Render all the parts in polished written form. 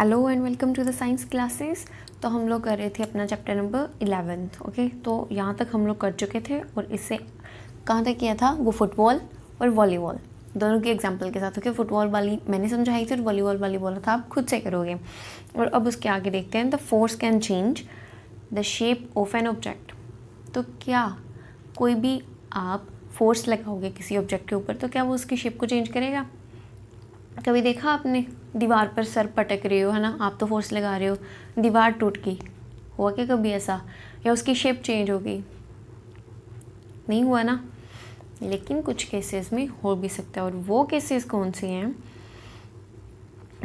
Hello and welcome to the science classes. तो हम लोग कर रहे थे अपना चैप्टर नंबर 11। ओके, तो यहाँ तक हम लोग कर चुके थे और इससे कहाँ तक किया था, वो फुटबॉल और वॉलीबॉल दोनों की एग्जांपल के साथ। ओके, फुटबॉल वाली मैंने समझाई थी और वॉलीबॉल वाली बोला था आप खुद से करोगे। और अब उसके आगे देखते हैं, the force can change the shape of an object. तो क्या कोई भी आप फोर्स लगाओगे किसी ऑब्जेक्ट के ऊपर तो क्या वो उसकी शेप को चेंज करेगा? कभी देखा आपने दीवार पर सर पटक रहे हो, है ना, आप तो फोर्स लगा रहे हो, दीवार टूट गई, हुआ क्या कभी ऐसा? या उसकी शेप चेंज हो गई? नहीं हुआ ना। लेकिन कुछ केसेस में हो भी सकता है, और वो केसेस कौन से हैं?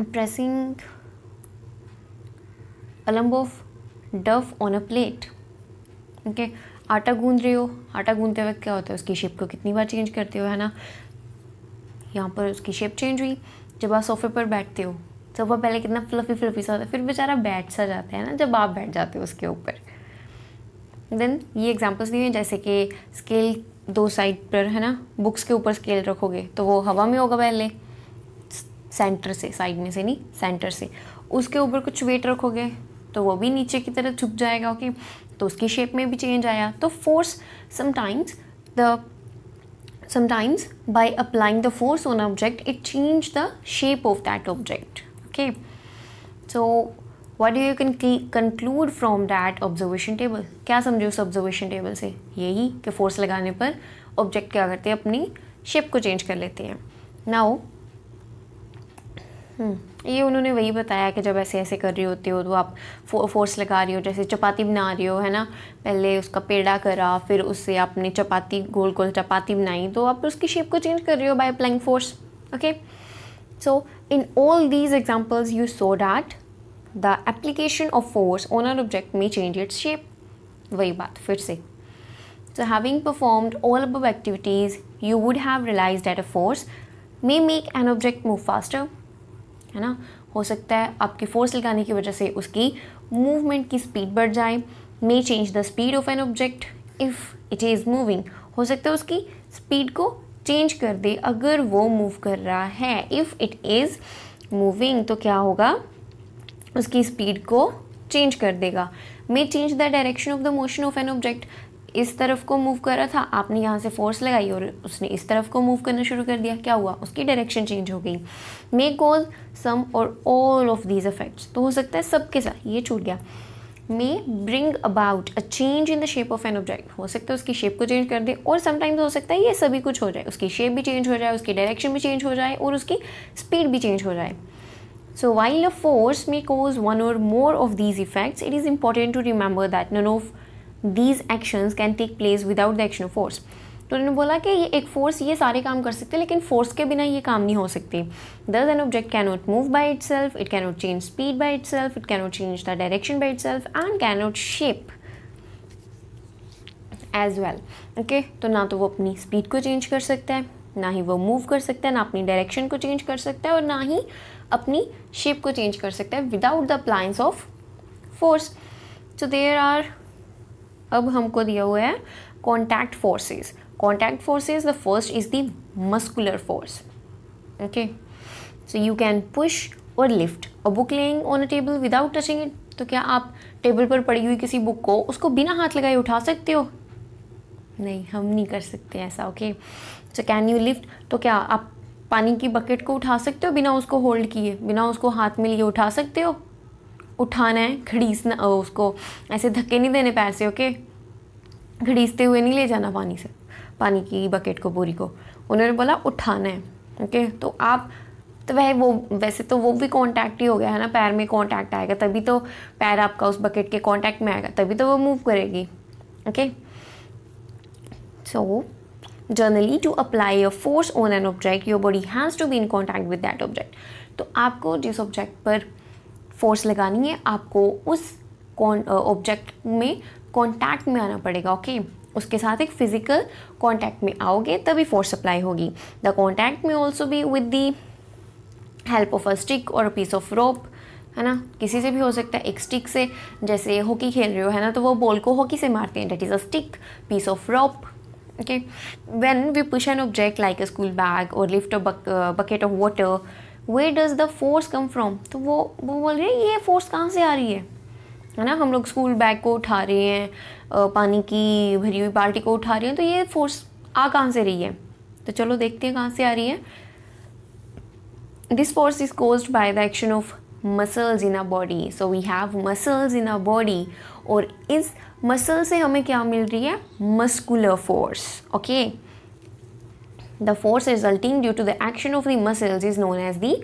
प्रेसिंग अ लंब of Dove on a plate. Okay, आटा गूंद रहे हो, आटा गूंदते वक्त क्या होता है, उसकी शेप को कितनी बार चेंज करते हो, है ना। यहाँ पर उसकी शेप चेंज हुई। जब आप सोफे पर बैठते हो, सोफा पहले कितना फ्लफी सा होता है, फिर बेचारा बैठ सा जाता है ना जब आप बैठ जाते हो उसके ऊपर। देन ये एग्जांपल्स दिए हैं, जैसे कि स्केल दो साइड पर, है ना, बुक्स के ऊपर स्केल रखोगे तो वो हवा में होगा पहले, सेंटर से, साइड में से नहीं, सेंटर से। उसके ऊपर कुछ वेट रखोगे तो वो भी नीचे की तरफ झुक जाएगा। ओके, तो उसकी शेप में भी चेंज आया। तो force sometimes by applying the force on an object it change the shape of that object. Okay, so what do you conclude from that observation table? क्या समझे उस observation table से? यही कि फोर्स लगाने पर ऑब्जेक्ट क्या करते हैं, अपनी शेप को चेंज कर लेते हैं। नाउ ये उन्होंने वही बताया कि जब ऐसे ऐसे कर रही होती हो तो आप फोर्स लगा रही हो, जैसे चपाती बना रही हो, है ना, पहले उसका पेड़ा करा, फिर उससे आपने चपाती, गोल गोल चपाती बनाई, तो आप उसकी शेप को चेंज कर रही हो by applying force. Okay, so in all these examples you saw that the application of force on an object में चेंज इट्स शेप। वही बात फिर से। So having performed all above activities you would have realised that a force may make an object move faster, है ना। हो सकता है आपकी फोर्स लगाने की वजह से उसकी मूवमेंट की स्पीड बढ़ जाए। मे change the speed of an object if it is moving. हो सकता है उसकी स्पीड को चेंज कर दे अगर वो मूव कर रहा है। इफ़ इट इज़ मूविंग तो क्या होगा, उसकी स्पीड को चेंज कर देगा। मे change the direction of the motion of an object. इस तरफ को मूव कर रहा था, आपने यहाँ से फोर्स लगाई और उसने इस तरफ को मूव करना शुरू कर दिया, क्या हुआ, उसकी डायरेक्शन चेंज हो गई। मे कॉज सम और ऑल ऑफ दीज इफेक्ट्स। तो हो सकता है सबके साथ, ये छूट गया। मे bring about a change in the shape of an object. हो सकता है उसकी शेप को चेंज कर दे, और समटाइम्स हो सकता है ये सभी कुछ हो जाए, उसकी शेप भी चेंज हो जाए, उसकी डायरेक्शन भी चेंज हो जाए, और उसकी स्पीड भी चेंज हो जाए। So while a force may cause one or more of these effects, it is important to remember that none of these actions can take place without the action of force. तो उन्होंने बोला कि ये एक force ये सारे काम कर सकते हैं, लेकिन फोर्स के बिना ये काम नहीं हो सकते। Thus an object cannot move by itself, it cannot change speed by itself, it cannot change the direction by itself, and cannot shape as well. Okay, तो ना तो वो अपनी स्पीड को चेंज कर सकता है, ना ही वो मूव कर सकता है, ना अपनी डायरेक्शन को चेंज कर सकता है, और ना ही अपनी शेप को चेंज कर सकता है without the appliance of force. So there are, अब हमको दिया हुआ है contact forces. Contact forces, the first is the muscular force. Okay, so you can push और lift a book laying on a table without touching it. तो क्या आप table पर पड़ी हुई किसी बुक को उसको बिना हाथ लगाए उठा सकते हो? नहीं, हम नहीं कर सकते ऐसा। Okay, so can you lift, तो क्या आप पानी की बकेट को उठा सकते हो बिना उसको होल्ड किए, बिना उसको हाथ में लिए उठा सकते हो? उठाना है, घड़ीसना, उसको ऐसे धक्के नहीं देने पैर से। ओके, घड़ीसते हुए नहीं ले जाना पानी से, पानी की बकेट को पूरी को। उन्होंने बोला उठाना है। ओके, तो आप तो वैसे तो वो भी कांटेक्ट ही हो गया है ना, पैर में कांटेक्ट आएगा तभी तो पैर आपका उस बकेट के कांटेक्ट में आएगा, तभी तो वो मूव करेगी। Okay, so generally to apply a force on an object your body has to be in contact with that object. तो आपको जिस ऑब्जेक्ट पर फोर्स लगानी है, आपको उस ऑब्जेक्ट में कांटेक्ट में आना पड़ेगा। ओके, उसके साथ एक फिजिकल कांटेक्ट में आओगे तभी फोर्स अप्लाई होगी। द कांटेक्ट में also be with the help of a stick और अ पीस ऑफ रोप, है ना, किसी से भी हो सकता है। एक स्टिक से, जैसे हॉकी खेल रहे हो, है ना, तो वो बॉल को हॉकी से मारते हैं, that is a stick, piece of rope. Okay, when we push an object like a school bag or lift a bucket of water where does the force come from, तो वो बोल रहे हैं ये फोर्स कहाँ से आ रही है ना। हम लोग स्कूल बैग को उठा रहे हैं, पानी की भरी हुई बाल्टी को उठा रहे हैं, तो ये फोर्स आ कहाँ से रही है, तो चलो देखते हैं कहाँ से आ रही है। This force is caused by the action of muscles in our body. So we have muscles in our body, और इस मसल से हमें क्या मिल रही है, muscular force. Okay, the force resulting due to the action of the muscles is known as the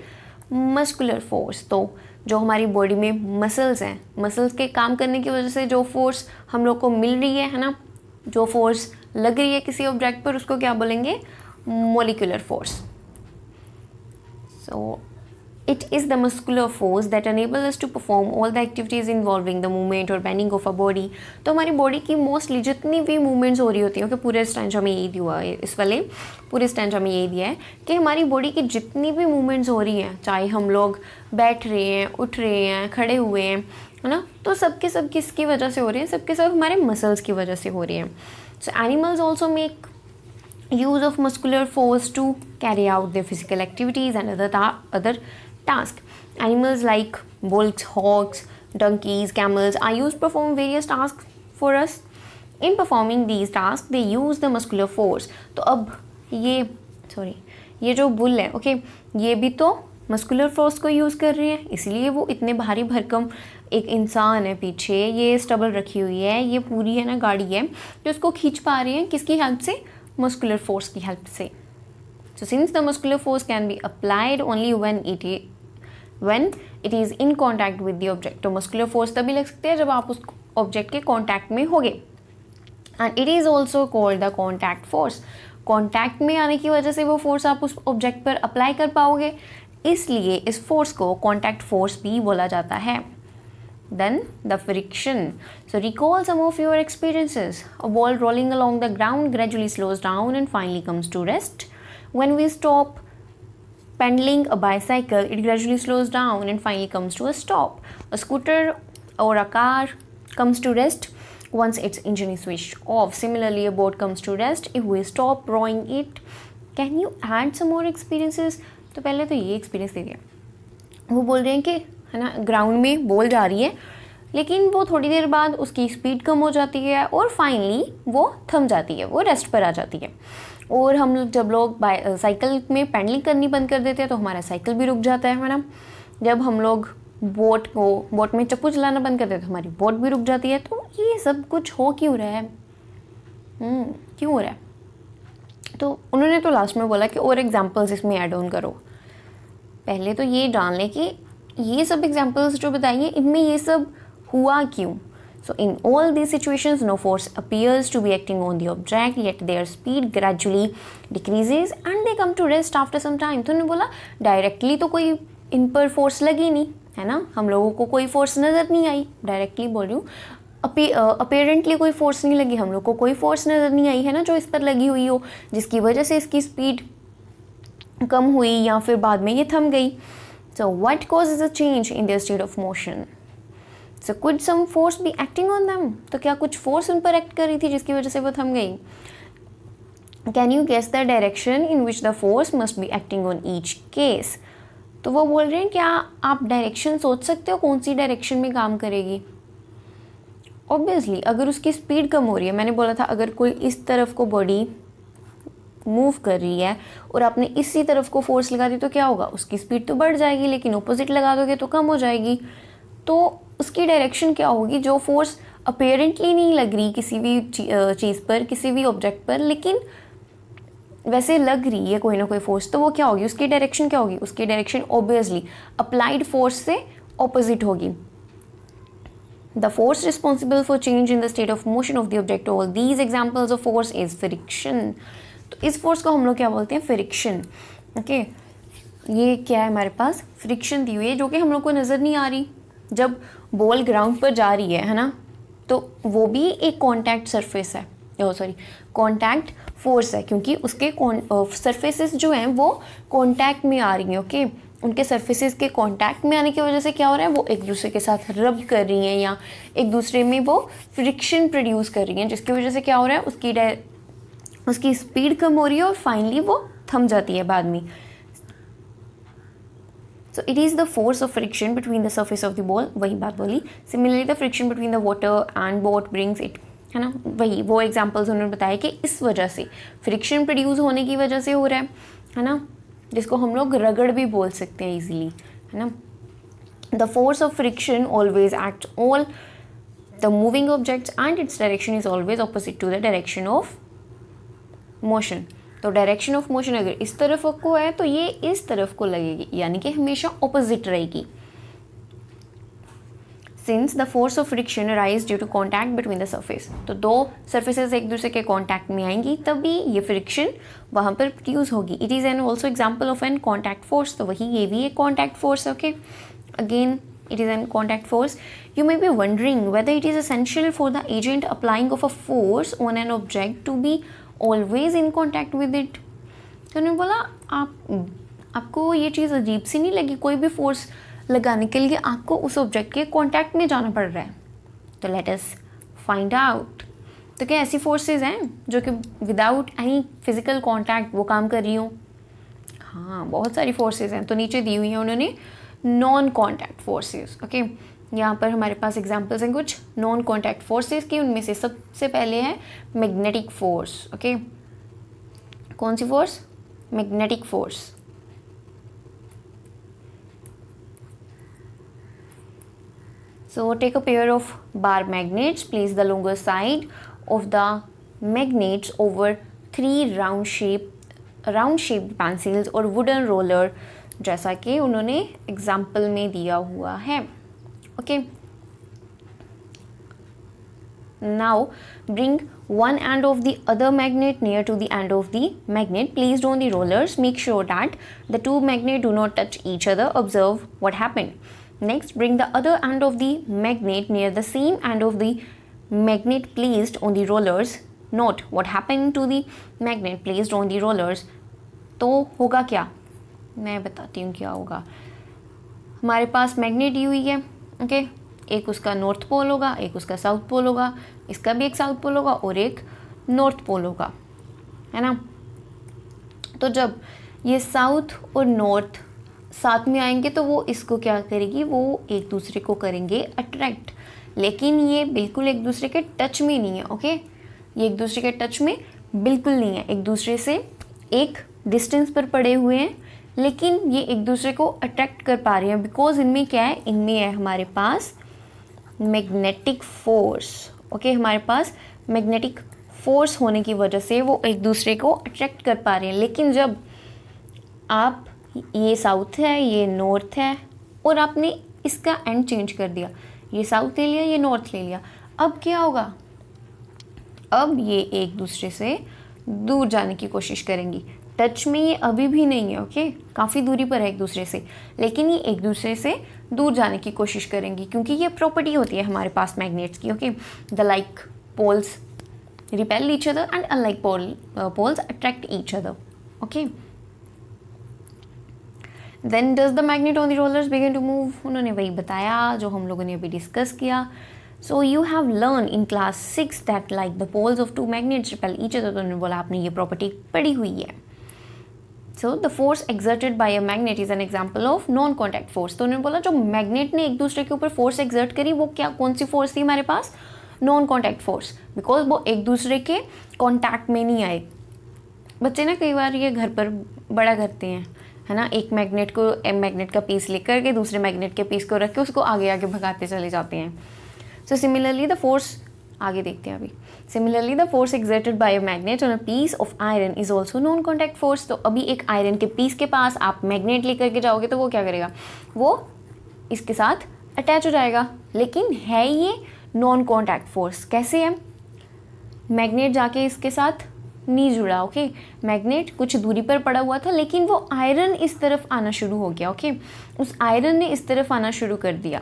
muscular force. तो जो हमारी बॉडी में मसल्स हैं, मसल्स के काम करने की वजह से जो फोर्स हम लोग को मिल रही है ना, जो फोर्स लग रही है किसी ऑब्जेक्ट पर, उसको क्या बोलेंगे, molecular force. So it is the muscular force that enable us to perform all the activities involving the movement or bending of a body। तो हमारी बॉडी की मोस्टली जितनी भी मूवमेंट्स हो रही होती हैं, क्योंकि पूरे स्टैंजा में यही दिया है, इस वाले पूरे स्टैंजा में यही दिया है कि हमारी बॉडी की जितनी भी मूवमेंट्स हो रही हैं, चाहे हम लोग बैठ रहे हैं, उठ रहे हैं, खड़े हुए हैं, है ना, तो सबके सब किसकी वजह से हो रहे हैं, सबके सब हमारे मसल्स की वजह से हो रही हैं। सो animals also make use of muscular force to carry out their physical activities and other tasks. Animals like bulls, hogs, donkeys, camels are used to perform various tasks for us. In performing these tasks, they use the muscular force. तो अब ये जो bull है, okay, ये भी तो muscular force को use कर रही है, इसलिए वो इतने भारी भरकम, एक इंसान है पीछे, ये स्टबल रखी हुई है, ये पूरी है ना गाड़ी है जो उसको खींच पा रही है, किसकी हेल्प से, मस्कुलर फोर्स की हेल्प से। So since the muscular force can be applied only when it is in contact with the object, तो muscular force तभी लग सकते हैं जब आप उस ऑब्जेक्ट के कॉन्टैक्ट में होगे। And it is also called the contact force. Contact में आने की वजह से वो फोर्स आप उस ऑब्जेक्ट पर अप्लाई कर पाओगे, इसलिए इस फोर्स को कॉन्टैक्ट फोर्स भी बोला जाता है। Then the friction. So recall some of your experiences. A ball rolling along the ground gradually slows down and finally comes to rest. When we stop pedaling a bicycle, it gradually slows down and finally comes to a stop. A scooter or a car comes to rest once its engine is switched off. Similarly, a boat comes to rest if we stop rowing it. Can you add some more experiences? तो पहले तो ये experience दे दिया। वो बोल रहे हैं कि है ना, ग्राउंड में बॉल जा रही है, लेकिन वो थोड़ी देर बाद उसकी स्पीड कम हो जाती है और फाइनली वो थम जाती है, वो रेस्ट पर आ जाती है। और हम जब लोग साइकिल में पेडलिंग करनी बंद कर देते हैं तो हमारा साइकिल भी रुक जाता है ना। जब हम लोग बोट में चप्पू चलाना बंद कर देते हैं तो हमारी बोट भी रुक जाती है। तो ये सब कुछ हो क्यों रहा है, क्यों हो रहा है? तो उन्होंने तो लास्ट में बोला कि और एग्जाम्पल्स इसमें ऐड ऑन करो। पहले तो ये जान लें कि ये सब एग्जाम्पल्स जो बताइए इनमें ये सब हुआ क्यों। So in all these situations no force appears to be acting on the object yet their speed gradually decreases and they come to rest after some time. तो उन्होंने बोला डायरेक्टली तो कोई इन पर फोर्स लगी नहीं है ना, हम लोगों को कोई फोर्स नज़र नहीं आई, डायरेक्टली बोल रही हूँ, अपेरेंटली कोई फोर्स नहीं लगी, हम लोग को कोई फोर्स नज़र नहीं आई है ना जो इस पर लगी हुई हो, जिसकी वजह से इसकी स्पीड कम हुई या फिर बाद में ये थम गई। So what causes a change in their state of motion? So could some force be acting on them? तो क्या कुछ force उन पर act कर रही थी जिसकी वजह से वो थम गई? Can you guess the direction in which the force must be acting on each case? तो वो बोल रहे हैं क्या आप डायरेक्शन सोच सकते हो कौन सी डायरेक्शन में काम करेगी? Obviously अगर उसकी स्पीड कम हो रही है, मैंने बोला था अगर कोई इस तरफ को बॉडी मूव कर रही है और आपने इसी तरफ को फोर्स लगा दी तो क्या होगा, उसकी स्पीड तो बढ़ जाएगी, लेकिन ऑपोजिट लगा दोगे तो कम हो जाएगी। तो उसकी डायरेक्शन क्या होगी, जो फोर्स अपेरेंटली नहीं लग रही किसी भी चीज़ पर, किसी भी ऑब्जेक्ट पर, लेकिन वैसे लग रही है कोई ना कोई फोर्स, तो वो क्या होगी, उसकी डायरेक्शन क्या होगी, उसकी डायरेक्शन ऑब्वियसली अप्लाइड फोर्स से ऑपोजिट होगी। The force responsible for change in the state of motion of the object, all these examples of force is friction. तो इस फोर्स को हम लोग क्या बोलते हैं, फ्रिक्शन। ओके, ये क्या है हमारे पास, फ्रिक्शन दी हुई है जो कि हम लोग को नज़र नहीं आ रही। जब बॉल ग्राउंड पर जा रही है ना, तो वो भी एक कॉन्टैक्ट सरफेस है, कॉन्टैक्ट फोर्स है, क्योंकि उसके सरफेसेस जो हैं वो कॉन्टैक्ट में आ रही हैं। ओके, उनके सरफेसेस के कांटेक्ट में आने की वजह से क्या हो रहा है, वो एक दूसरे के साथ रब कर रही हैं या एक दूसरे में वो फ्रिक्शन प्रोड्यूस कर रही हैं, जिसकी वजह से क्या हो रहा है, उसकी स्पीड कम हो रही है और फाइनली वो थम जाती है बाद में। So it is the force of friction between the surface of the ball, वही बात बोली. Similarly the friction between the water and boat brings it, है ना, वही वो एग्जाम्पल्स उन्होंने बताया कि इस वजह से फ्रिक्शन प्रोड्यूस होने की वजह से हो रहा है ना, जिसको हम लोग रगड़ भी बोल सकते हैं ईजिली, है ना. The force of friction always act all the moving objects and its direction is always opposite to the direction of motion. तो डायरेक्शन ऑफ मोशन अगर इस तरफ को है तो ये इस तरफ को लगेगी, यानी कि हमेशा ऑपोजिट रहेगी. Since the force of friction arise due to contact between the surface, तो दो सर्फेसेज एक दूसरे के कॉन्टैक्ट में आएंगी तभी ये फ्रिक्शन वहाँ पर प्रोड्यूस होगी. It is an also example of an contact force, तो वही ये भी एक contact force. Okay, again it is an contact force. You may be wondering whether it is essential for the agent applying of a force on an object to be always in contact with it. तो उन्होंने बोला आपको ये चीज़ अजीब सी नहीं लगी, कोई भी फोर्स लगाने के लिए आपको उस ऑब्जेक्ट के कांटेक्ट में जाना पड़ रहा है. तो लेट अस फाइंड आउट. तो क्या ऐसी फोर्सेस हैं जो कि विदाउट एनी फिजिकल कांटेक्ट वो काम कर रही हों? हाँ, बहुत सारी फोर्सेस हैं. तो नीचे दी हुई हैं उन्होंने नॉन कॉन्टैक्ट फोर्सेस. ओके, यहाँ पर हमारे पास एग्जांपल्स हैं कुछ नॉन कॉन्टैक्ट फोर्सेस की. उनमें से सबसे पहले है मैग्नेटिक फोर्स. ओके, कौन सी force? Magnetic force. So take a pair of bar magnets, place the longer side of the magnets over 3 round shaped pencils और वुडन रोलर, जैसा कि उन्होंने एग्जाम्पल में दिया हुआ है. Okay, now bring one end of the other magnet near to the end of the magnet placed on the rollers. Make sure that the two magnets do not touch each other. Observe what happened. Next, bring the other end of the magnet near the same end of the magnet placed on the rollers. Note what happened to the magnet placed on the rollers. तो होगा क्या, मैं बताती हूँ क्या होगा. हमारे पास magnet दी हुई है. ओके, एक उसका नॉर्थ पोल होगा, एक उसका साउथ पोल होगा, इसका भी एक साउथ पोल होगा और एक नॉर्थ पोल होगा, है ना. तो जब ये साउथ और नॉर्थ साथ में आएंगे तो वो इसको क्या करेगी, वो एक दूसरे को करेंगे अट्रैक्ट. लेकिन ये बिल्कुल एक दूसरे के टच में नहीं है. ओके, ये एक दूसरे के टच में बिल्कुल नहीं है, एक दूसरे से एक डिस्टेंस पर पड़े हुए हैं, लेकिन ये एक दूसरे को अट्रैक्ट कर पा रहे हैं. बिकॉज इनमें क्या है, इनमें है हमारे पास मैग्नेटिक फोर्स. ओके, हमारे पास मैग्नेटिक फोर्स होने की वजह से वो एक दूसरे को अट्रैक्ट कर पा रहे हैं. लेकिन जब आप, ये साउथ है, ये नॉर्थ है, और आपने इसका एंड चेंज कर दिया, ये साउथ ले लिया, ये नॉर्थ ले लिया, अब क्या होगा, अब ये एक दूसरे से दूर जाने की कोशिश करेंगी. टच में ये अभी भी नहीं है. ओके, काफ़ी दूरी पर है एक दूसरे से, लेकिन ये एक दूसरे से दूर जाने की कोशिश करेंगी, क्योंकि ये प्रॉपर्टी होती है हमारे पास मैग्नेट्स की. Okay, the like poles repel each other and unlike poles attract each other. Okay, then does the magnet on the rollers begin to move. उन्होंने वही बताया जो हम लोगों ने अभी डिस्कस किया. So you have learn in class 6 that like the poles of 2 magnets repel each other. तो उन्होंने बोला आपने ये प्रॉपर्टी पढ़ी हुई है. So the force exerted by a magnet is an example of non contact force. तो उन्होंने बोला जो मैग्नेट ने एक दूसरे के ऊपर फोर्स एक्सर्ट करी, वो क्या, कौन सी फोर्स थी हमारे पास, नॉन कॉन्टैक्ट फोर्स, बिकॉज वो एक दूसरे के कॉन्टैक्ट में नहीं आए. बच्चे ना कई बार ये घर पर बड़ा करते हैं, है ना, एक मैग्नेट का पीस लेकर के दूसरे मैग्नेट के पीस को रख के उसको आगे आगे भगाते चले जाते हैं. सो सिमिलरली द फोर्स, आगे देखते हैं अभी. Similarly the force exerted by a magnet on a piece of iron is also non contact force. तो अभी एक आयरन के पीस के पास आप मैग्नेट लेकर के जाओगे तो वो क्या करेगा, वो इसके साथ अटैच हो जाएगा, लेकिन है ये नॉन कॉन्टैक्ट फोर्स. कैसे है, मैग्नेट जाके इसके साथ नहीं जुड़ा. ओके, मैग्नेट कुछ दूरी पर पड़ा हुआ था, लेकिन वो आयरन इस तरफ आना शुरू हो गया. ओके, उस आयरन ने इस तरफ आना शुरू कर दिया.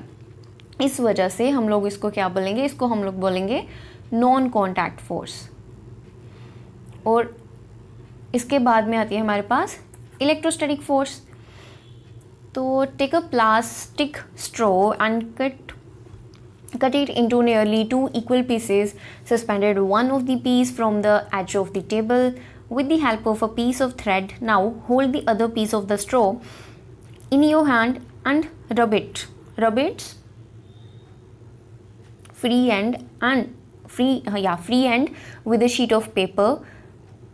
इस वजह से हम लोग इसको क्या बोलेंगे, इसको हम लोग बोलेंगे नॉन कॉन्टैक्ट फोर्स. और इसके बाद में आती है हमारे पास इलेक्ट्रोस्टैटिक फोर्स. तो take a plastic straw and cut it into nearly 2 equal pieces. Suspended one of the piece from the edge of the table with the help of a piece of thread. Now hold the other piece of the straw in your hand and rub it. Rub its free end with a sheet of paper.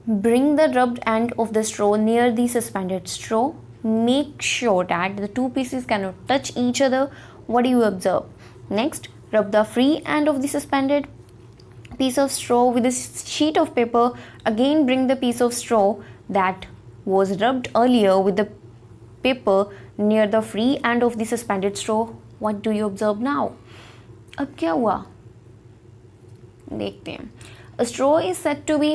Bring the rubbed end of the straw near the suspended straw. Make sure that the two pieces cannot touch each other. What do you observe? Next, rub the free end of the suspended piece of straw with a sheet of paper. Again, bring the piece of straw that was rubbed earlier with the paper near the free end of the suspended straw. What do you observe now? अब क्या हुआ देखते हैं. A straw is said to be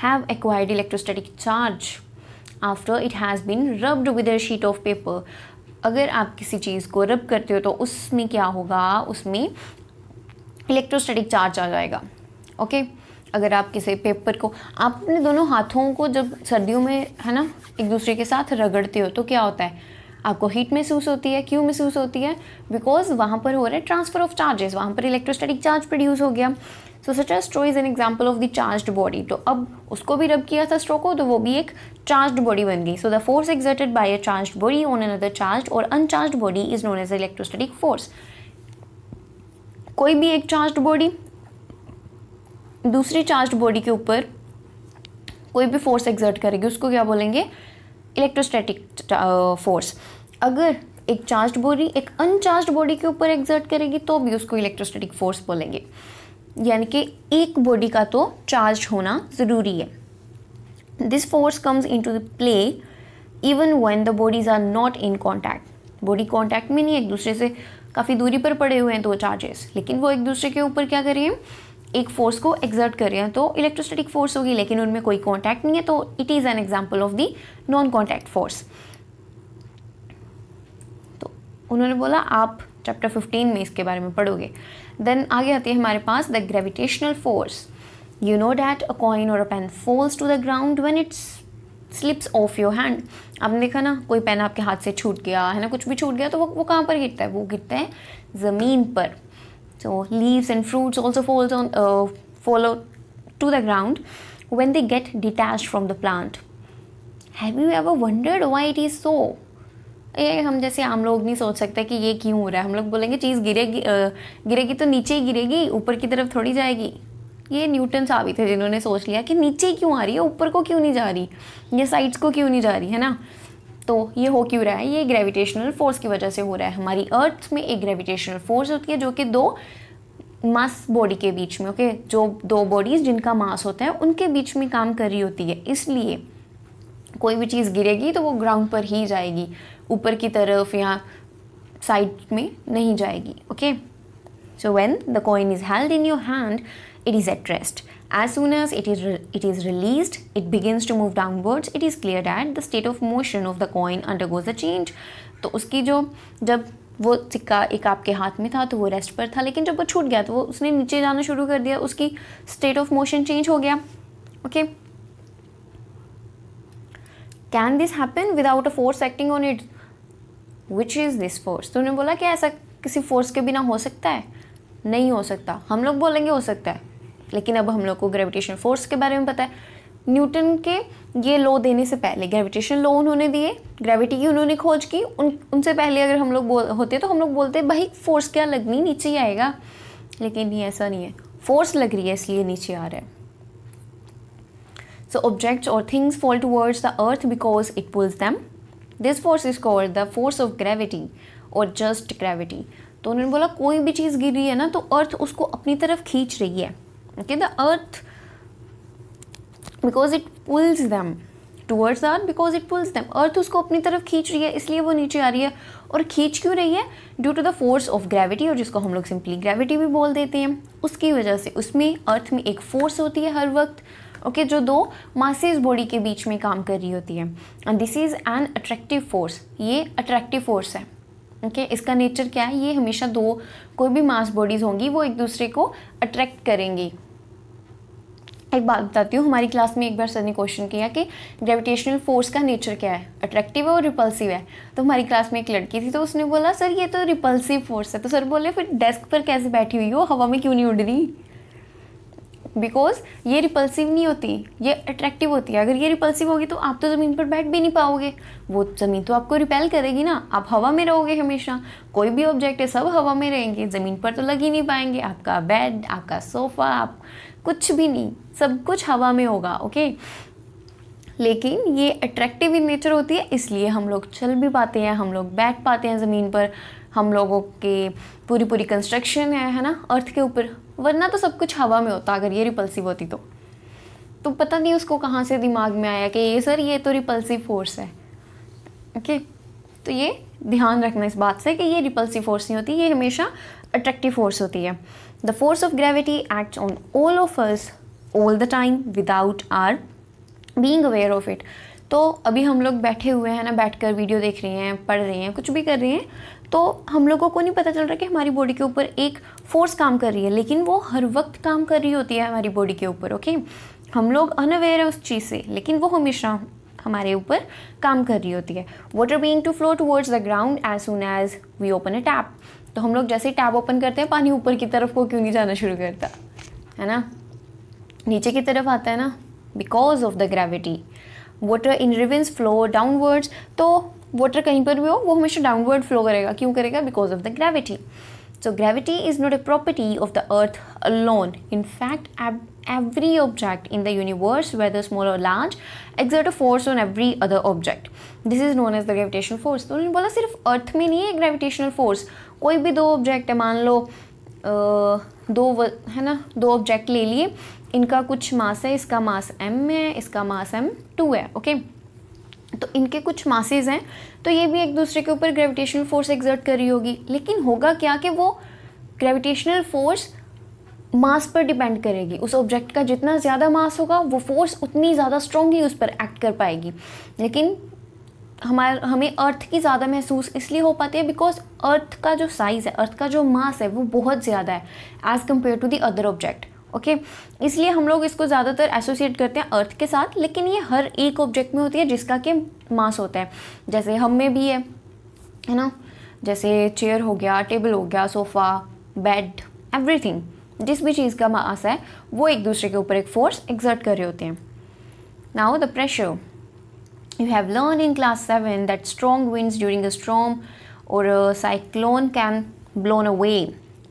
have acquired electrostatic charge after it has been rubbed with a sheet of paper. अगर आप किसी चीज़ को रब करते हो तो उसमें क्या होगा, उसमें इलेक्ट्रोस्टैटिक चार्ज आ जाएगा. ओके अगर आप किसी पेपर को आप अपने दोनों हाथों को जब सर्दियों में है ना एक दूसरे के साथ रगड़ते हो तो क्या होता है, आपको हीट महसूस होती है. क्यों महसूस होती है? बिकॉज वहाँ पर हो रहा है ट्रांसफर ऑफ चार्जेस, वहाँ पर इलेक्ट्रोस्टैटिक चार्ज प्रोड्यूस हो गया. So such a straw is an example of the charged body. तो अब उसको भी रब किया था स्ट्रो को तो वो भी एक चार्ज्ड बॉडी बन गई. So the force exerted by a charged body on another charged और uncharged body is known as electrostatic force. कोई भी एक चार्ज्ड बॉडी दूसरी चार्ज्ड बॉडी के ऊपर कोई भी फोर्स एक्सर्ट करेगी उसको क्या बोलेंगे? Electrostatic force. अगर एक चार्ज्ड बॉडी एक अनचार्ज्ड बॉडी के ऊपर एक्सर्ट करेगी तो भी उसको इलेक्ट्रोस्टैटिक फोर्स बोलेंगे. यानी कि एक बॉडी का तो चार्ज होना ज़रूरी है. This force comes into the play even when the bodies are not in contact. Body contact में नहीं, एक दूसरे से काफ़ी दूरी पर पड़े हुए हैं दो चार्जेस, लेकिन वो एक दूसरे के ऊपर क्या कर रही हैं, एक फोर्स को एक्सर्ट कर रहे हैं तो इलेक्ट्रोस्टैटिक फोर्स होगी. लेकिन उनमें कोई कॉन्टैक्ट नहीं है तो it is N example of the non contact force. तो उन्होंने बोला आप चैप्टर 15 में इसके बारे में पढ़ोगे. देन आगे आती है हमारे पास the gravitational force. You know that a coin और a pen falls to the ground when it's slips off your hand. आपने देखा ना कोई पेन आपके हाथ से छूट गया है ना, कुछ भी छूट गया तो वो कहाँ पर गिरता है? वो गिरता है ज़मीन पर. So leaves and fruits also fall to the ground when they get detached from the plant. Have you ever wondered why it is so? ये हम जैसे आम लोग नहीं सोच सकते कि ये क्यों हो रहा है. हम लोग बोलेंगे चीज़ गिरेगी तो नीचे ही गिरेगी, ऊपर की तरफ थोड़ी जाएगी. ये न्यूटन साबित है जिन्होंने सोच लिया कि नीचे ही क्यों आ रही है, ऊपर को क्यों नहीं जा रही, ये साइड्स को क्यों नहीं जा रही है ना. तो ये हो क्यों रहा है? ये ग्रेविटेशनल फोर्स की वजह से हो रहा है. हमारी अर्थ में एक ग्रेविटेशनल फोर्स होती है जो कि दो मास बॉडी के बीच में जो दो बॉडीज जिनका मास होता है उनके बीच में काम कर रही होती है. इसलिए कोई भी चीज़ गिरेगी तो वो ग्राउंड पर ही जाएगी, ऊपर की तरफ या साइड में नहीं जाएगी. Okay so when the coin is held in your hand it is at rest. As soon as it is released, it begins to move downwards. It is clear that the state of motion of the coin undergoes a change. तो उसकी जब वो सिक्का एक आपके हाथ में था तो वो रेस्ट पर था, लेकिन जब वो छूट गया तो वो उसने नीचे जाना शुरू कर दिया, उसकी स्टेट ऑफ मोशन चेंज हो गया. Okay can this happen without a force acting on it? Which is this force? तो उन्होंने बोला कि ऐसा किसी फोर्स के बिना हो सकता है? नहीं हो सकता. हम लोग बोलेंगे हो सकता है, लेकिन अब हम लोग को ग्रेविटेशन फोर्स के बारे में पता है. न्यूटन के ये लॉ देने से पहले ग्रेविटेशन लॉ उन्होंने दिए, ग्रेविटी की उन्होंने खोज की. उनसे पहले अगर हम लोग होते तो हम लोग बोलते भाई फोर्स क्या लगनी, नीचे ही आएगा. लेकिन ये ऐसा नहीं है, फोर्स लग रही है इसलिए नीचे आ रहा है. सो ऑब्जेक्ट्स और things fall towards the earth because it pulls them. This force is called the force of gravity और जस्ट ग्रेविटी. तो उन्होंने बोला कोई भी चीज़ गिर रही है ना तो अर्थ उसको अपनी तरफ खींच रही है. Okay the earth because it pulls them towards the earth because it pulls them. Earth उसको अपनी तरफ खींच रही है इसलिए वो नीचे आ रही है. और खींच क्यों रही है? Due to the force of gravity, और जिसको हम लोग सिंपली ग्रेविटी भी बोल देते हैं. उसकी वजह से उसमें अर्थ में एक फोर्स होती है हर वक्त. ओके जो दो मासेस बॉडी के बीच में काम कर रही होती है. And this is an attractive force. ये अट्रैक्टिव फोर्स है. ओके इसका नेचर क्या है? ये हमेशा दो कोई भी मास बॉडीज़ होंगी वो एक दूसरे को अट्रैक्ट करेंगी. एक बात बताती हूँ, हमारी क्लास में एक बार सर ने क्वेश्चन किया कि ग्रेविटेशनल फोर्स का नेचर क्या है, अट्रैक्टिव है और रिपल्सिव है. तो हमारी क्लास में एक लड़की थी तो उसने बोला सर ये तो रिपल्सिव फोर्स है. तो सर बोले फिर डेस्क पर कैसे बैठी हुई हो, हवा में क्यों नहीं उड़ रही? बिकॉज ये रिपल्सिव नहीं होती, ये अट्रैक्टिव होती है। अगर ये रिपल्सिव होगी तो आप तो ज़मीन पर बैठ भी नहीं पाओगे, वो ज़मीन तो आपको रिपेल करेगी ना, आप हवा में रहोगे हमेशा। कोई भी ऑब्जेक्ट है सब हवा में रहेंगे, ज़मीन पर तो लग ही नहीं पाएंगे। आपका बेड, आपका सोफ़ा, आप कुछ भी नहीं, सब कुछ हवा में होगा, ओके। लेकिन ये अट्रैक्टिव इन नेचर होती है, इसलिए हम लोग चल भी पाते हैं, हम लोग बैठ पाते हैं ज़मीन पर, हम लोगों के पूरी कंस्ट्रक्शन है ना अर्थ के ऊपर। वरना तो सब कुछ हवा में होता अगर ये रिपल्सिव होती तो पता नहीं उसको कहाँ से दिमाग में आया कि ये सर ये तो रिपल्सिव फोर्स है, ओके। तो ये ध्यान रखना इस बात से कि ये रिपल्सिव फोर्स नहीं होती, ये हमेशा अट्रैक्टिव फोर्स होती है। The force of gravity acts on all of us all the time without our being aware of it. तो अभी हम लोग बैठे हुए हैं ना, बैठकर वीडियो देख रहे हैं, पढ़ रहे हैं, कुछ भी कर रहे हैं, तो हम लोगों को नहीं पता चल रहा कि हमारी बॉडी के ऊपर एक फोर्स काम कर रही है, लेकिन वो हर वक्त काम कर रही होती है हमारी बॉडी के ऊपर, ओके। हम लोग अनअवेयर है उस चीज़ से, लेकिन वो हमेशा हमारे ऊपर काम कर रही होती है। Water being to flow towards the ground as soon as we open a tap. तो हम लोग जैसे ही टैप ओपन करते हैं, पानी ऊपर की तरफ को क्यों नहीं जाना शुरू करता है ना, नीचे की तरफ आता है ना, because of the gravity. Water in reverse flow downwards. तो वाटर कहीं पर भी हो वो हमेशा डाउनवर्ड फ्लो करेगा, क्यों करेगा? Because of the gravity. So gravity is not a property of the earth alone. In fact, every object in the universe, whether small or large, exert a force on every other object. This is known as the gravitational force. तो उन्होंने बोला सिर्फ अर्थ में नहीं है gravitational force, कोई भी दो ऑब्जेक्ट है, मान लो है ना, दो ऑब्जेक्ट ले लिए, इनका कुछ मास है, इसका मास m है, इसका मास m2 है, ओके। तो इनके कुछ मासेस हैं, तो ये भी एक दूसरे के ऊपर ग्रेविटेशनल फोर्स एक्सर्ट कर रही होगी। लेकिन होगा क्या कि वो ग्रेविटेशनल फोर्स मास पर डिपेंड करेगी। उस ऑब्जेक्ट का जितना ज़्यादा मास होगा वो फोर्स उतनी ज़्यादा स्ट्रांगली उस पर एक्ट कर पाएगी। लेकिन हमें अर्थ की ज़्यादा महसूस इसलिए हो पाती है बिकॉज अर्थ का जो साइज़ है, अर्थ का जो मास है वो बहुत ज़्यादा है as compare to the other object, okay. इसलिए हम लोग इसको ज़्यादातर एसोसिएट करते हैं अर्थ के साथ, लेकिन ये हर एक ऑब्जेक्ट में होती है जिसका कि मास होता है। जैसे हम में भी है ना, जैसे चेयर हो गया, टेबल हो गया, सोफ़ा, बेड, एवरीथिंग, जिस भी चीज़ का मास है वो एक दूसरे के ऊपर एक फोर्स एक्सर्ट कर रहे होते हैं। Now the pressure. You have learned in class 7 that strong winds during a storm or a cyclone can blown away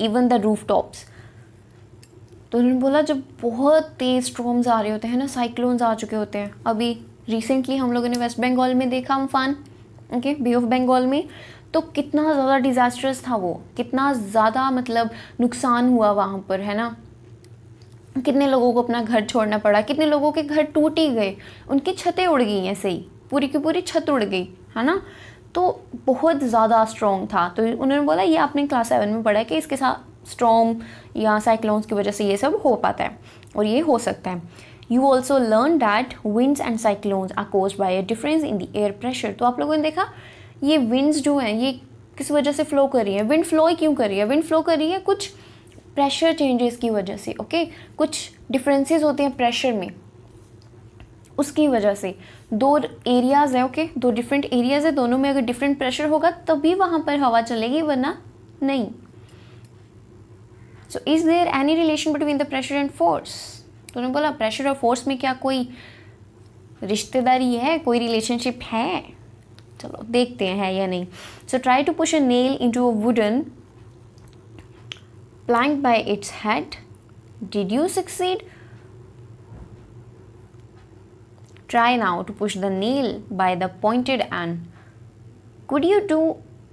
even the rooftops. तो उन्होंने बोला जब बहुत तेज़ स्टॉर्म्स आ रहे होते हैं ना, साइक्लोन्स आ चुके होते हैं। अभी रिसेंटली हम लोगों ने वेस्ट बंगाल में देखा Amphan, okay, Bay of Bengal में, तो कितना ज़्यादा डिज़ास्टर्स था वो, कितना ज़्यादा मतलब नुकसान हुआ वहाँ पर, है ना। कितने लोगों को अपना घर छोड़ना पड़ा, कितने लोगों के घर टूट ही गए, उनकी छतें उड़ गई ऐसे ही, पूरी की पूरी छत उड़ गई, है ना। तो बहुत ज़्यादा स्ट्रॉन्ग था। तो उन्होंने बोला ये आपने क्लास 7 में पढ़ा है कि इसके साथ स्ट्रॉम या साइक्लोन्स की वजह से ये सब हो पाता है और ये हो सकता है। You also learn that winds and cyclones are caused by a difference in the air pressure. तो आप लोगों ने देखा ये विंड्स जो हैं ये किस वजह से फ्लो कर रही है, विंड फ्लो ही क्यों कर रही है? विंड फ्लो कर रही है कुछ प्रेशर चेंजेस की वजह से, ओके। कुछ डिफरेंसेस होते हैं प्रेशर में, उसकी वजह से। दो एरियाज़ है, ओके, दो डिफरेंट एरियाज़ है, दोनों में अगर डिफरेंट प्रेशर होगा तभी वहाँ पर हवा चलेगी, वरना नहीं। So is there any relation between the pressure and force? तो उन्होंने बोला प्रेशर और फोर्स में क्या कोई रिश्तेदारी है, कोई रिलेशनशिप है? चलो देखते हैं है या नहीं। So try to push a nail into a wooden plank by its head, did you succeed? Try now to push the nail by the pointed end. Could you do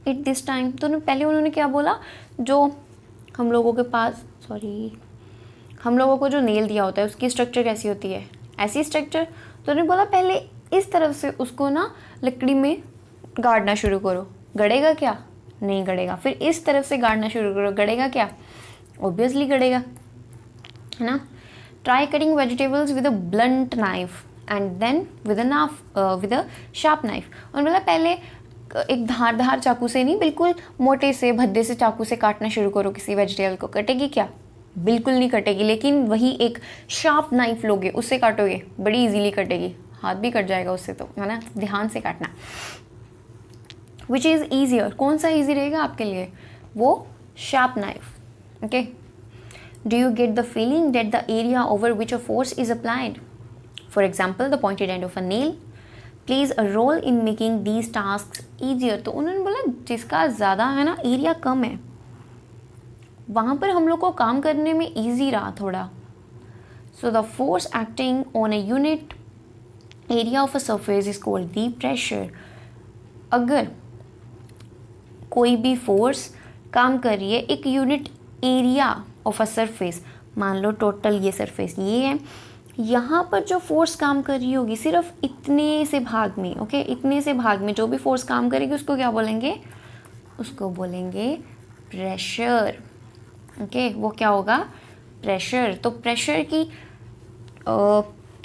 it this time? तो पहले उन्होंने क्या बोला, जो हम लोगों के पास हम लोगों को जो नेल दिया होता है उसकी स्ट्रक्चर कैसी होती है, ऐसी स्ट्रक्चर। तो उन्होंने बोला पहले इस तरफ से उसको ना लकड़ी में गाड़ना शुरू करो, गड़ेगा क्या? नहीं गड़ेगा। फिर इस तरफ से गाड़ना शुरू करो, गड़ेगा क्या? ऑब्वियसली गड़ेगा, है ना। Try cutting vegetables with a blunt knife and then with a sharp knife. और बोला पहले एक धारदार चाकू से नहीं, बिल्कुल मोटे से भद्दे से चाकू से काटना शुरू करो किसी वेजिटेबल को। कटेगी क्या? बिल्कुल नहीं कटेगी। लेकिन वही एक शार्प नाइफ लोगे, उससे काटोगे, बड़ी इजीली कटेगी, हाथ भी कट जाएगा उससे, तो है ना। ध्यान से काटना। Which is easier? कौन सा ईजी रहेगा आपके लिए? वो sharp knife, okay. Do you get the feeling that the area over which a force is applied, for example the pointed end of a nail, plays a role in making these tasks easier? तो उन्होंने बोला जिसका ज़्यादा है ना area कम है वहाँ पर हम लोग को काम करने में ईजी रहा थोड़ा. So the force acting on a unit area of a surface is called the pressure. अगर कोई भी फोर्स काम कर रही है एक unit area of a surface, मान लो टोटल ये सरफेस ये है, यहाँ पर जो फोर्स काम कर रही होगी सिर्फ इतने से भाग में, ओके, इतने से भाग में जो भी फोर्स काम करेगी उसको क्या बोलेंगे? उसको बोलेंगे प्रेशर. ओके, वो क्या होगा? प्रेशर. तो प्रेशर की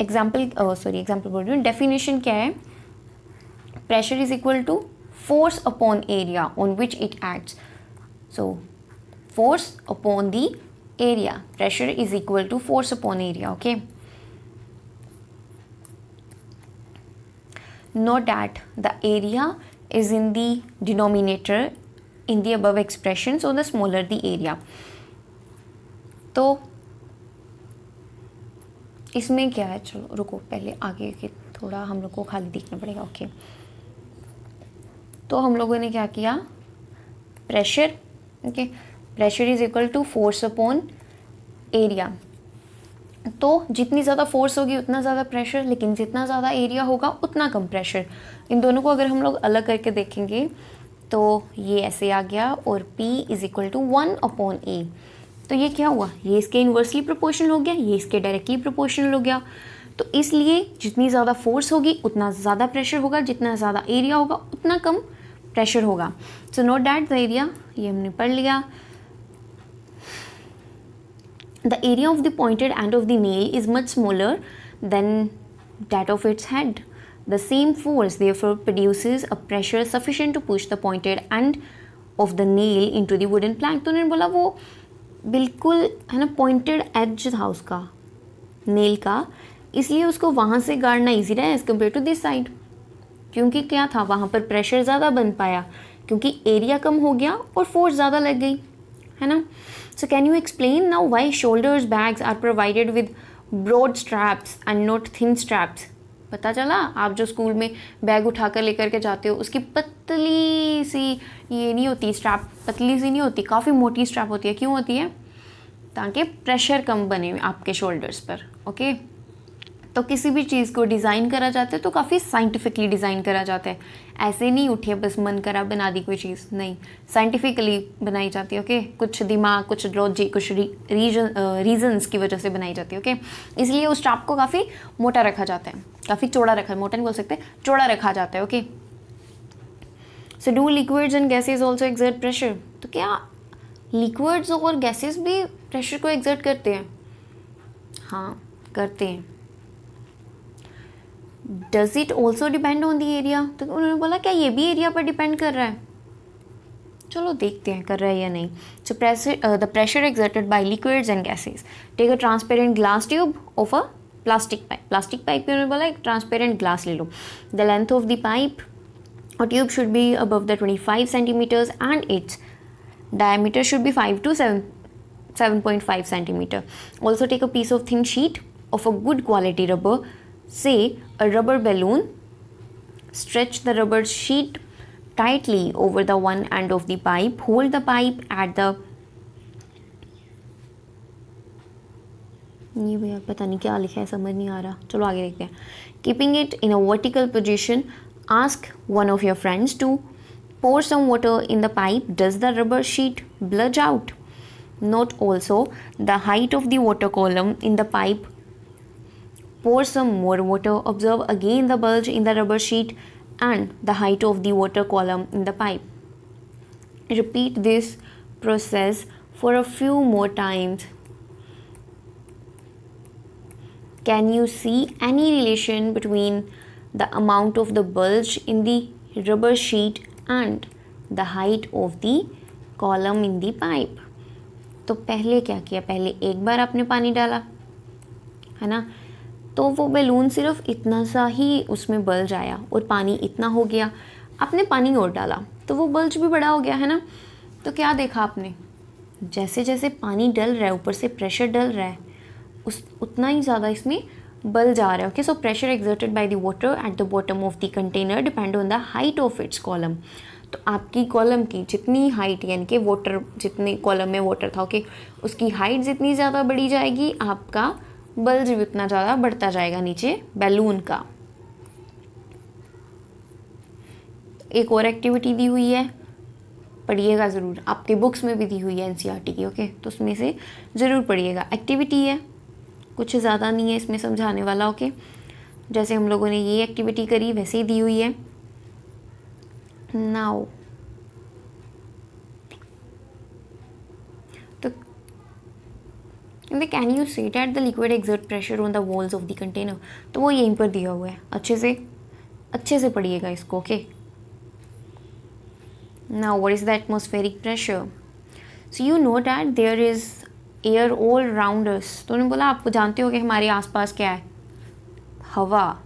एग्जाम्पल बोल रही हूँ, डेफिनेशन क्या है? Pressure is equal to force upon area on which it acts. So force upon the area, pressure is equal to force upon area. Okay, note that the area is in the denominator in the above expression, so the smaller the area. तो इसमें क्या है, चलो रुको पहले आगे के थोड़ा हम लोग को खाली देखना पड़ेगा. ओके, तो हम लोगों ने क्या किया? Pressure. Okay, pressure is equal to force upon area. तो जितनी ज़्यादा फोर्स होगी उतना ज़्यादा प्रेशर, लेकिन जितना ज़्यादा एरिया होगा उतना कम प्रेशर. इन दोनों को अगर हम लोग अलग करके देखेंगे तो ये ऐसे आ गया और P is equal to 1 upon A. तो ये क्या हुआ? ये इसके इन्वर्सली प्रोपोर्शनल हो गया, ये इसके डायरेक्टली प्रोपोर्शनल हो गया. तो इसलिए जितनी ज़्यादा फोर्स होगी उतना ज़्यादा प्रेशर होगा, जितना ज़्यादा एरिया होगा उतना कम प्रेशर होगा. So note that the area, ये हमने पढ़ लिया. The area of the pointed end of the nail is much smaller than that of its head. The same force therefore produces a pressure sufficient to push the pointed end of the nail into the wooden plank. तो उन्होंने बोला वो बिल्कुल है ना pointed as था उसका nail का, इसलिए उसको वहाँ से गाड़ना ईजी रहा as compare to this side. क्योंकि क्या था, वहाँ पर प्रेशर ज़्यादा बन पाया क्योंकि एरिया कम हो गया और फोर्स ज़्यादा लग गई, है ना. So can you explain now why shoulders bags are provided with broad straps and not thin straps? पता चला, आप जो स्कूल में बैग उठा कर लेकर के जाते हो उसकी पतली सी ये नहीं होती स्ट्रैप, पतली सी नहीं होती, काफ़ी मोटी स्ट्रैप होती है. क्यों होती है? ताकि प्रेशर कम बने आपके शोल्डर्स पर. ओके, तो किसी भी चीज़ को डिज़ाइन करा जाता है तो काफ़ी साइंटिफिकली डिज़ाइन करा जाता है. ऐसे नहीं उठे बस मन करा बना दी कोई चीज़, नहीं, साइंटिफिकली बनाई जाती है. ओके, कुछ दिमाग, कुछ लॉजिक, कुछ रीजंस की वजह से बनाई जाती है. ओके, इसलिए उस स्ट्रैप को काफ़ी मोटा रखा जाता है, काफ़ी चौड़ा रखा, मोटा नहीं बोल सकते, चौड़ा रखा जाता है. Okay, so do liquids and gases also exert pressure? तो क्या लिक्विड्स और गैसेज भी प्रेशर को एक्सर्ट करते हैं? हाँ, करते हैं. Does it also depend on the area? तो उन्होंने बोला क्या ये भी एरिया पर डिपेंड कर रहा है? चलो देखते हैं कर रहा है या नहीं. So the pressure exerted by liquids and gases. Take a transparent glass tube of a plastic pipe. Plastic pipe पे उन्होंने बोला एक ट्रांसपेरेंट ग्लास ले लो. The length of the pipe और tube should be above the 25 centimetres and its diameter should be 5 to 7.5 centimeter. Also take a piece of thin sheet of a good quality rubber, say a rubber balloon. Stretch the rubber sheet tightly over the one end of the pipe. Hold the pipe at the ये भैया पता नहीं क्या लिखा है, समझ नहीं आ रहा. चलो आगे देखते हैं. Keeping it in a vertical position, ask one of your friends to pour some water in the pipe. Does the rubber sheet bulge out? Note also the height of the water column in the pipe. Pour some more water. Observe again the bulge in the rubber sheet and the height of the water column in the pipe. Repeat this process for a few more times. Can you see any relation between the amount of the bulge in the rubber sheet and the height of the column in the pipe? तो पहले क्या किया, पहले एक बार आपने पानी डाला है ना, तो वो बैलून सिर्फ इतना सा ही उसमें बल्ज आया और पानी इतना हो गया. आपने पानी और डाला तो वो बल्ज भी बड़ा हो गया है ना. तो क्या देखा आपने, जैसे जैसे पानी डल रहा है, ऊपर से प्रेशर डल रहा है, उतना ही ज़्यादा इसमें बल जा रहा है। Okay, so pressure exerted by the water at the bottom of the container depend on the height of its column. तो आपकी कॉलम की जितनी हाइट, यानी कि वाटर जितनी कॉलम में वाटर था, ओके, उसकी हाइट जितनी ज़्यादा बढ़ी जाएगी, आपका बल भी उतना ज़्यादा बढ़ता जाएगा नीचे बैलून का। एक और एक्टिविटी दी हुई है, पढ़िएगा ज़रूर, आपके बुक्स में भी दी हुई है एनसीईआरटी की। ओके, तो उसमें से ज़रूर पढ़िएगा। एक्टिविटी है, कुछ ज़्यादा नहीं है इसमें समझाने वाला। ओके, जैसे हम लोगों ने ये एक्टिविटी करी वैसे ही दी हुई है। नाउ तो can you see that the liquid exert pressure on the walls of the container, तो वो यहीं पर दिया हुआ है। अच्छे से पढ़िएगा इसको। Okay, now what is the atmospheric pressure? So you know that there is air all around us. तो उन्होंने बोला आपको जानते हो कि हमारे आसपास क्या है, हवा,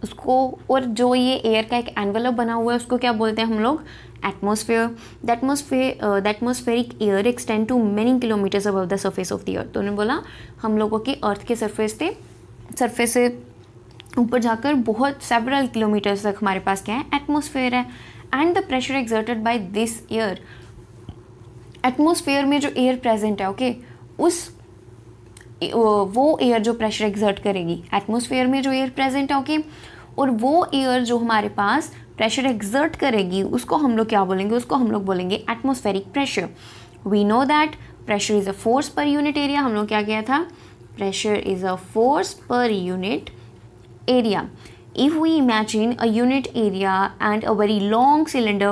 उसको, और जो ये एयर का एक एनवेलप बना हुआ है उसको क्या बोलते हैं हम लोग, atmosphere. The atmospheric air extend to many kilometres above the surface of the earth. तो उन्होंने बोला हम लोगों की अर्थ के सरफेस से ऊपर जाकर बहुत सेवरल किलोमीटर्स तक हमारे पास क्या है, एटमॉस्फेयर है। And the pressure exerted by this air, atmosphere में जो एयर प्रेजेंट है, ओके, वो एयर जो प्रेशर एक्सर्ट करेगी एटमॉस्फेयर में जो एयर प्रेजेंट है, ओके, और वो एयर जो हमारे पास प्रेशर एक्सर्ट करेगी उसको हम लोग क्या बोलेंगे, उसको हम लोग बोलेंगे atmospheric pressure. We know that pressure is a force per unit area. हम लोग क्या किया था, pressure is a force per unit area. If we imagine a unit area and a very long cylinder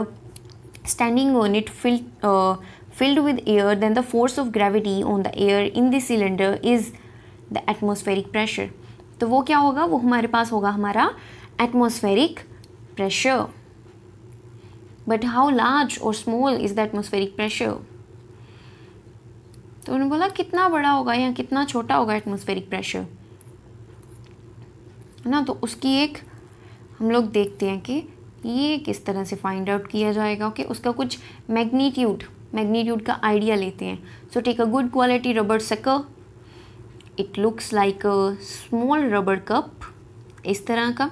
standing on it filled with air, then the force of gravity on the air in the cylinder is the atmospheric pressure. तो वो क्या होगा, वो हमारे पास होगा हमारा atmospheric pressure. But how large or small is the atmospheric pressure? तो उन्होंने बोला कितना बड़ा होगा या कितना छोटा होगा एटमॉस्फेरिक प्रेशर, है ना। तो उसकी एक हम लोग देखते हैं कि ये किस तरह से फाइंड आउट किया जाएगा। ओके, उसका कुछ मैग्नीट्यूड का आइडिया लेते हैं। So take a good quality rubber sucker, it looks like a small rubber cup, इस तरह का।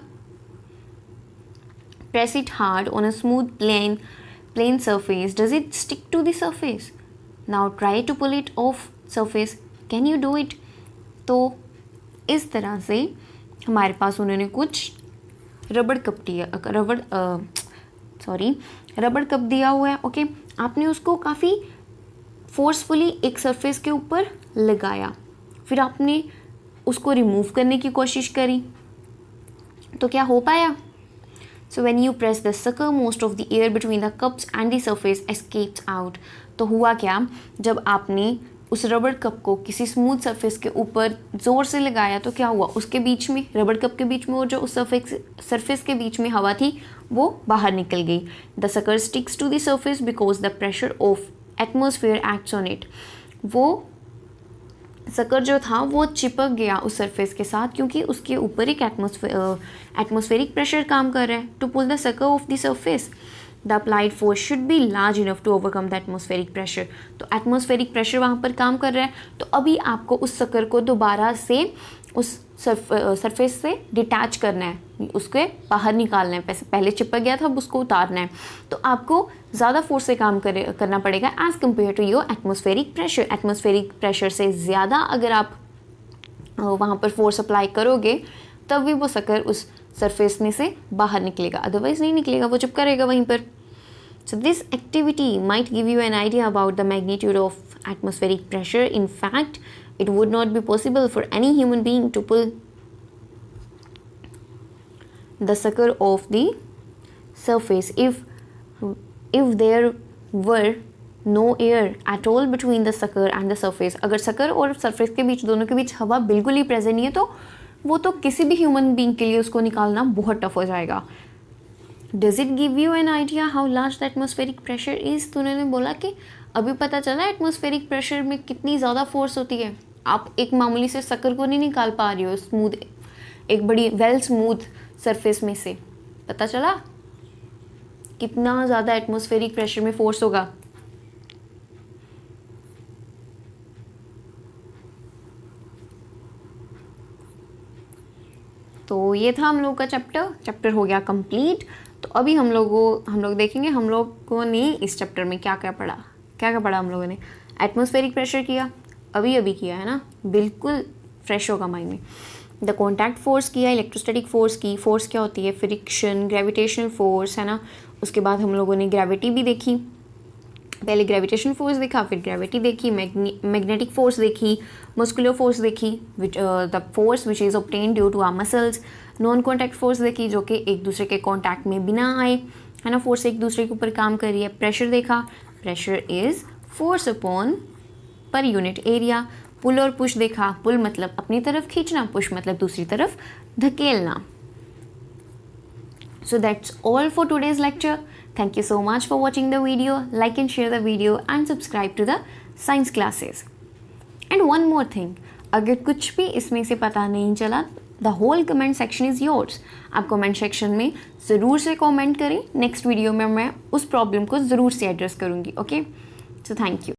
Press it hard on a smooth plane surface, does it stick to the surface? Now try to pull it off surface, can you do it? तो इस तरह से हमारे पास उन्होंने कुछ रबड़ कप दिया हुआ है। ओके, आपने उसको काफ़ी फोर्सफुली एक सरफेस के ऊपर लगाया, फिर आपने उसको रिमूव करने की कोशिश करी, तो क्या हो पाया? So when you press the sucker most of the air between the cups and the surface escapes out. तो हुआ क्या, जब आपने उस रबड़ कप को किसी स्मूथ सरफेस के ऊपर ज़ोर से लगाया तो क्या हुआ, उसके बीच में, रबड़ कप के बीच में और जो उस सरफेस के बीच में हवा थी वो बाहर निकल गई। The sucker sticks to the surface because the pressure of atmosphere acts on it. वो सकर जो था वो चिपक गया उस सरफेस के साथ क्योंकि उसके ऊपर एक एटमॉस्फेरिक प्रेशर काम कर रहा है। To pull the sucker off the surface the applied force should be large enough to overcome the atmospheric pressure. तो एटमॉस्फेरिक प्रेशर वहाँ पर काम कर रहा है, तो अभी आपको उस सकर को दोबारा से उस सरफेस से डिटैच करना है, उसके बाहर निकालना है। पहले चिपक गया था, अब उसको उतारना है, तो आपको ज़्यादा फोर्स से काम करना पड़ेगा as compare to your atmospheric pressure. Atmospheric pressure से ज़्यादा अगर आप वहाँ पर फोर्स अप्लाई करोगे तब भी वो सकर उस सरफेस में से बाहर निकलेगा, अदरवाइज नहीं निकलेगा, वो चिपका रहेगा वहीं पर। So this activity might give you an idea about the magnitude of atmospheric pressure. In fact, it would not be possible for any human being to pull the sucker off the surface if there were no air at all between the sucker and the surface. अगर sucker और surface के बीच, दोनों के बीच हवा बिल्कुल ही present नहीं है तो वो तो किसी भी ह्यूमन बीइंग के लिए उसको निकालना बहुत टफ हो जाएगा। Does it give you an idea how large the atmospheric pressure is? तो उन्होंने बोला कि अभी पता चला एटमॉस्फेरिक प्रेशर में कितनी ज़्यादा फोर्स होती है। आप एक मामूली से सकर को नहीं निकाल पा रही हो स्मूथ, एक बड़ी वेल स्मूथ सरफेस में से। पता चला कितना ज़्यादा एटमॉस्फेरिक प्रेशर में फोर्स होगा। तो ये था हम लोग का चैप्टर हो गया कंप्लीट। तो अभी हम लोग देखेंगे हम लोगों ने इस चैप्टर में क्या क्या पढ़ा हम लोगों ने। एटमॉस्फेरिक प्रेशर किया, अभी किया है ना, बिल्कुल फ्रेश होगा माइंड में। द कॉन्टैक्ट फोर्स किया, इलेक्ट्रोस्टैटिक फोर्स की, फोर्स क्या होती है, फ्रिक्शन, ग्रेविटेशनल फोर्स है ना। उसके बाद हम लोगों ने ग्रेविटी भी देखी, पहले ग्रेविटेशनल फोर्स देखा, फिर ग्रेविटी देखी, मैग्नेटिक फोर्स देखी, मस्कुलर फोर्स देखी, the force which is obtain due to our muscles, non contact force देखी जो कि एक दूसरे के कॉन्टैक्ट में बिना आए है ना, फोर्स एक दूसरे के ऊपर काम कर रही है। प्रेशर देखा, pressure is force upon per unit area. Pull और पुश देखा, पुल मतलब अपनी तरफ खींचना, पुश मतलब दूसरी तरफ धकेलना। So that's all for today's lecture. Thank you so much for watching the video. Like and share the video and subscribe to the science classes. And one more thing, अगर कुछ भी इसमें से पता नहीं चला, the whole comment section is yours. आप comment section में ज़रूर से comment करें, next video में मैं उस problem को ज़रूर से address करूँगी, okay? So thank you.